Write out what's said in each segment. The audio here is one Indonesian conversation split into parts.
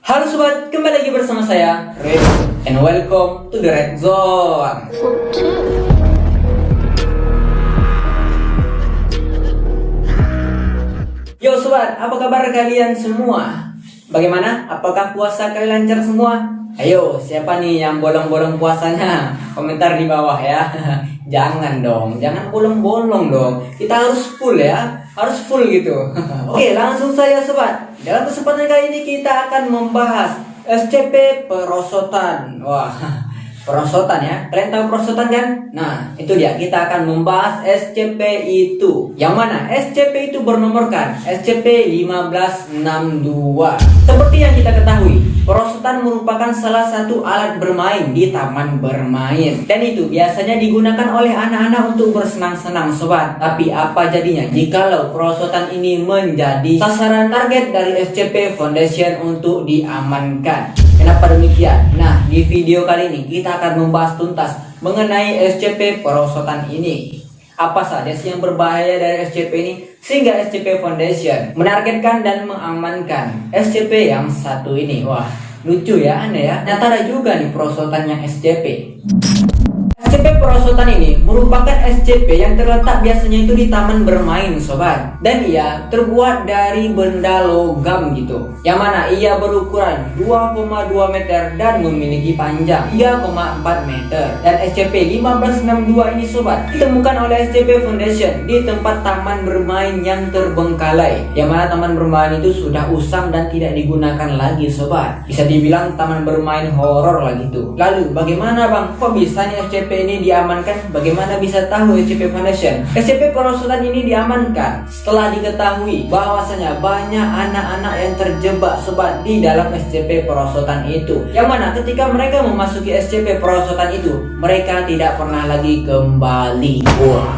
Halo sobat, kembali lagi bersama saya Red, and welcome to the Red Zone. Yo sobat, apa kabar kalian semua? Bagaimana? Apakah puasa kalian lancar semua? Ayo, siapa nih yang bolong-bolong puasanya? Komentar di bawah ya. Jangan dong, jangan bolong-bolong dong. Kita harus full ya, harus full gitu. Oke, langsung saja sobat. Dalam kesempatan kali ini kita akan membahas SCP perosotan. Wah, perosotan ya. Kalian tahu perosotan kan? Nah, itu dia. Kita akan membahas SCP itu. Yang mana SCP itu bernomorkan SCP-1562. Seperti yang kita ketahui, perosotan merupakan salah satu alat bermain di taman bermain. Dan itu biasanya digunakan oleh anak-anak untuk bersenang-senang sobat. Tapi apa jadinya jikalau perosotan ini menjadi sasaran target dari SCP Foundation untuk diamankan? Kenapa demikian? Nah, di video kali ini kita akan membahas tuntas mengenai SCP perosotan ini. Apa saja sih yang berbahaya dari SCP ini sehingga SCP Foundation menargetkan dan mengamankan SCP yang satu ini? Wah, lucu ya, aneh ya. Ternyata ada juga nih perosotan yang SCP. SCP perosotan ini merupakan SCP yang terletak biasanya itu di taman bermain sobat. Dan ia terbuat dari benda logam gitu, yang mana ia berukuran 2,2 meter dan memiliki panjang 3,4 meter. Dan SCP-1562 ini sobat ditemukan oleh SCP Foundation di tempat taman bermain yang terbengkalai, yang mana taman bermain itu sudah usang dan tidak digunakan lagi sobat. Bisa dibilang taman bermain horor lah gitu. Lalu bagaimana bang, kok bisa nih SCP ini diamankan? Bagaimana bisa tahu SCP Foundation SCP perosotan ini diamankan? Setelah diketahui bahwasanya banyak anak-anak yang terjebak sobat di dalam SCP perosotan itu, yang mana ketika mereka memasuki SCP perosotan itu mereka tidak pernah lagi kembali. Wah,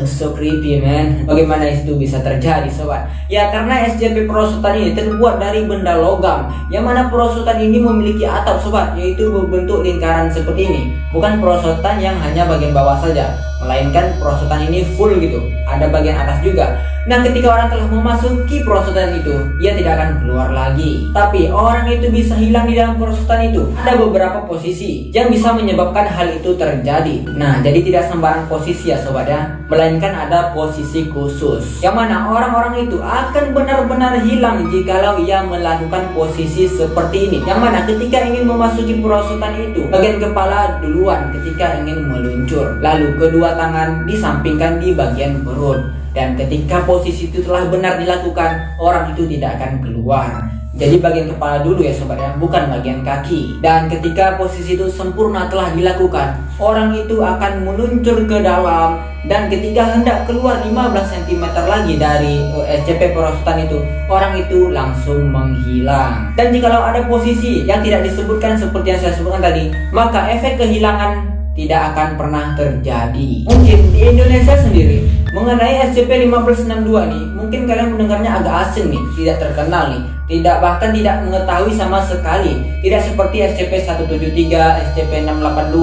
so creepy man. Bagaimana itu bisa terjadi sobat? Ya karena SCP perosotan ini terbuat dari benda logam, yang mana perosotan ini memiliki atap sobat, yaitu berbentuk lingkaran seperti ini. Bukan perosotan yang hanya bagian bawah saja, melainkan perosotan ini full gitu, ada bagian atas juga. Nah, ketika orang telah memasuki perosotan itu, ia tidak akan keluar lagi. Tapi orang itu bisa hilang di dalam perosotan itu. Ada beberapa posisi yang bisa menyebabkan hal itu terjadi. Nah, jadi tidak sembarang posisi ya sobat ya, melainkan ada posisi khusus, yang mana orang-orang itu akan benar-benar hilang jikalau ia melakukan posisi seperti ini. Yang mana ketika ingin memasuki perosotan itu, bagian kepala duluan ketika ingin meluncur, lalu kedua tangan disampingkan di bagian perut. Dan ketika posisi itu telah benar dilakukan, orang itu tidak akan keluar. Jadi bagian kepala dulu ya sobat ya, bukan bagian kaki. Dan ketika posisi itu sempurna telah dilakukan, orang itu akan meluncur ke dalam. Dan ketika hendak keluar 15 cm lagi dari SCP perosotan itu, orang itu langsung menghilang. Dan jikalau ada posisi yang tidak disebutkan seperti yang saya sebutkan tadi, maka efek kehilangan tidak akan pernah terjadi. Mungkin di Indonesia sendiri mengenai SCP-1562 nih, mungkin kalian mendengarnya agak asing nih, tidak terkenal nih, bahkan tidak mengetahui sama sekali. Tidak seperti SCP-173, SCP-682,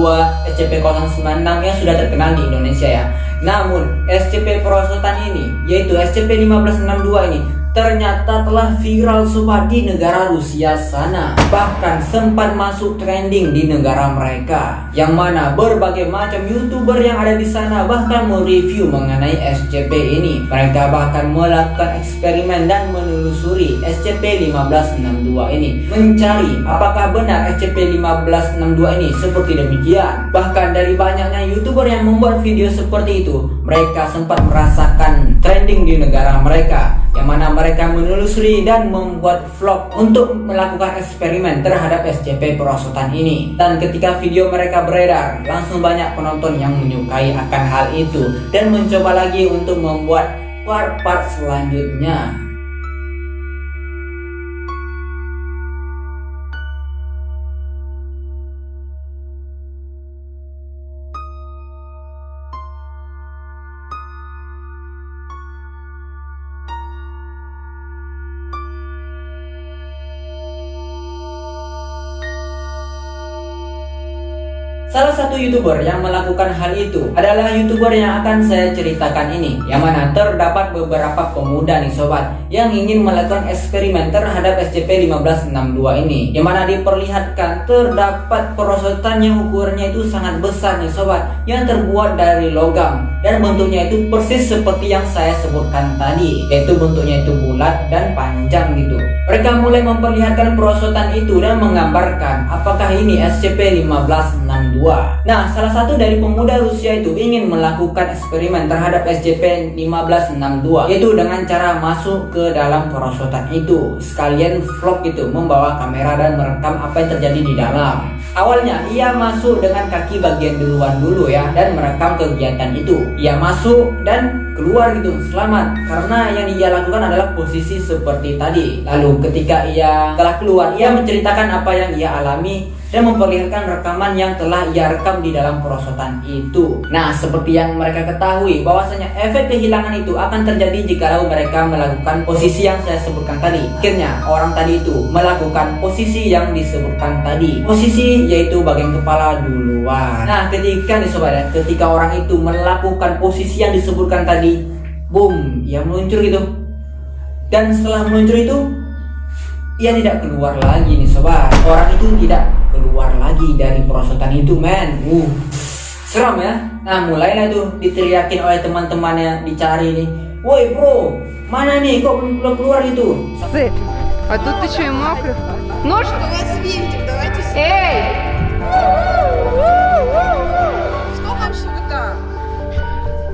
SCP-096 yang sudah terkenal di Indonesia ya. Namun SCP perosotan ini, yaitu SCP-1562 ini, ternyata telah viral sobat di negara Rusia sana. Bahkan sempat masuk trending di negara mereka, yang mana berbagai macam YouTuber yang ada di sana bahkan mereview mengenai SCP ini. Mereka bahkan melakukan eksperimen dan menelusuri SCP-1562 ini, mencari apakah benar SCP-1562 ini seperti demikian. Bahkan dari banyaknya YouTuber yang membuat video seperti itu, mereka sempat merasakan trending di negara mereka, yang mana mereka menelusuri dan membuat vlog untuk melakukan eksperimen terhadap SCP perosotan ini. Dan ketika video mereka beredar, langsung banyak penonton yang menyukai akan hal itu dan mencoba lagi untuk membuat part-part selanjutnya. Salah satu YouTuber yang melakukan hal itu adalah YouTuber yang akan saya ceritakan ini, yang mana terdapat beberapa pemuda nih sobat yang ingin melakukan eksperimen terhadap SCP-1562 ini, yang mana diperlihatkan terdapat perosotan yang ukurannya itu sangat besar nih sobat, yang terbuat dari logam dan bentuknya itu persis seperti yang saya sebutkan tadi, yaitu bentuknya itu bulat dan panjang gitu. Mereka mulai memperlihatkan perosotan itu dan menggambarkan apakah ini SCP-1562. Nah, salah satu dari pemuda Rusia itu ingin melakukan eksperimen terhadap SCP-1562, yaitu dengan cara masuk ke dalam perosotan itu, sekalian vlog itu, membawa kamera dan merekam apa yang terjadi di dalam. Awalnya ia masuk dengan kaki bagian duluan dulu ya, dan merekam kegiatan itu. Ia masuk dan keluar gitu, selamat, karena yang ia lakukan adalah posisi seperti tadi. Lalu ketika ia telah keluar, ia menceritakan apa yang ia alami dan memperlihatkan rekaman yang telah ia rekam di dalam perosotan itu. Nah, seperti yang mereka ketahui bahwasanya efek kehilangan itu akan terjadi jikalau mereka melakukan posisi yang saya sebutkan tadi. Akhirnya orang tadi itu melakukan posisi yang disebutkan tadi. Posisi yaitu bagian kepala duluan. Nah, ketika nih sobat ya, ketika orang itu melakukan posisi yang disebutkan tadi, boom, ia meluncur gitu. Dan setelah meluncur itu, ia tidak keluar lagi nih sobat. Orang itu tidak keluar lagi dari perosotan itu, men. Seram ya. Nah, mulailah tuh diteriakin oleh teman-temannya, dicari nih. Woi bro, mana nih kok belum keluar itu? А тут еще и мокро. Ну что? Эй! Сколько всего-то?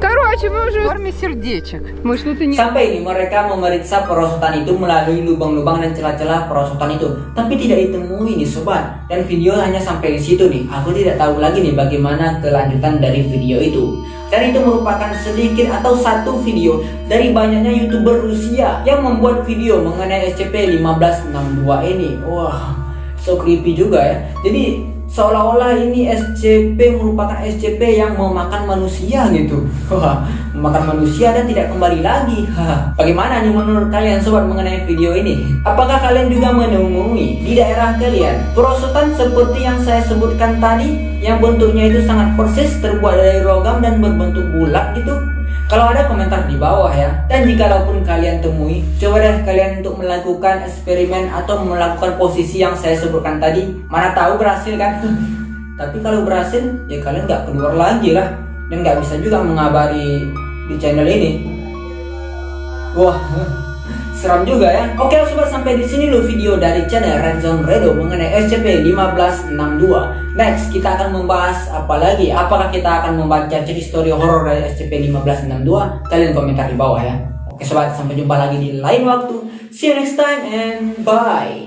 Короче, мы уже в форме сердечек. Мы что-то не... Sampai ini mereka memeriksa perosotan itu melalui lubang-lubang dan celah-celah perosotan itu, tapi tidak ditemui nih sobat. Dan video hanya sampai di situ nih. Aku tidak tahu lagi nih bagaimana kelanjutan dari video itu. Dan itu merupakan sedikit atau satu video dari banyaknya YouTuber Rusia yang membuat video mengenai SCP-1562 ini. Wah, so creepy juga ya. Jadi seolah-olah ini SCP merupakan SCP yang memakan manusia gitu. Wah, memakan manusia dan tidak kembali lagi. Bagaimana nih menurut kalian sobat mengenai video ini? Apakah kalian juga menemui di daerah kalian perosotan seperti yang saya sebutkan tadi, yang bentuknya itu sangat persis terbuat dari logam dan berbentuk bulat gitu? Kalau ada, komentar di bawah ya. Dan jikalaupun kalian temui, coba deh kalian untuk melakukan eksperimen atau melakukan posisi yang saya sebutkan tadi. Mana tahu berhasil kan? Tapi kalau berhasil, ya kalian nggak keluar lagi lah. Dan nggak bisa juga mengabari di channel ini. Wah, seram juga ya. Oke sobat, sampai di sini dulu video dari channel Redzone Redo mengenai SCP-1562. Next, kita akan membahas apa lagi? Apakah kita akan membaca cerita story horor dari SCP-1562? Kalian komentar di bawah ya. Oke sobat, sampai jumpa lagi di lain waktu. See you next time and bye.